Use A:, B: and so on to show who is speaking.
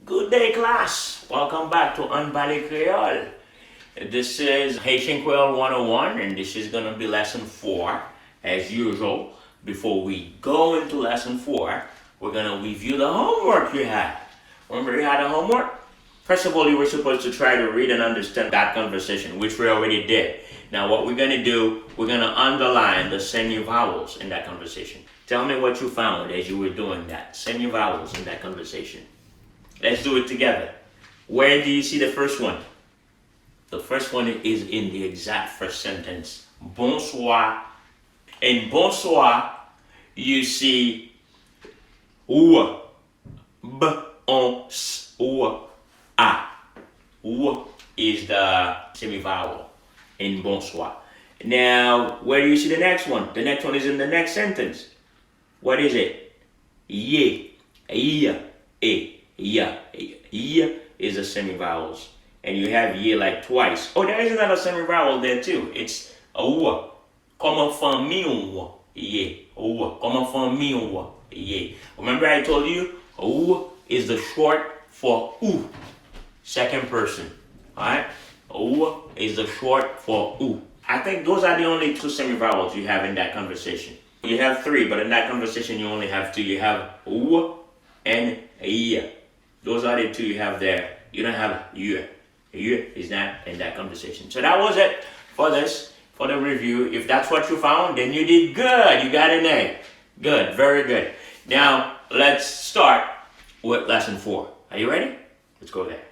A: Good day, class. Welcome back to Haitian-creole. This is Haitian-creole 101, and this is going to be lesson 4, as usual. Before we go into lesson 4, we're going to review the homework you had. Remember you had a homework? First of all, you were supposed to try to read and understand that conversation, which we already did. Now what we're going to do, we're going to underline the semi-vowels in that conversation. Tell me what you found as you were doing that. Semi-vowels in that conversation. Let's do it together. Where do you see the first one? The first one is in the exact first sentence. Bonsoir. In bonsoir, you see ou, b, on, s, ou, a. Ou is the semi-vowel in bonsoir. Now, where do you see the next one? The next one is in the next sentence. What is it? Ye, ya, e. Yeah, is a semi-vowels. And you have ye like twice. Oh, there is another semi-vowel there too. It's ou. Comme famille, yeah. Ou. Comme famille, yeah. Remember I told you, ou is the short for ou. Second person. Alright? Ou is the short for ou. I think those are the only two semi-vowels you have in that conversation. You have 3, but in that conversation you only have 2. You have ou and yeah. Those are the 2 you have there. You don't have you. You is not in that conversation. So that was it for this, for the review. If that's what you found, then you did good. You got an A. Good, very good. Now, let's start with lesson 4. Are you ready? Let's go there.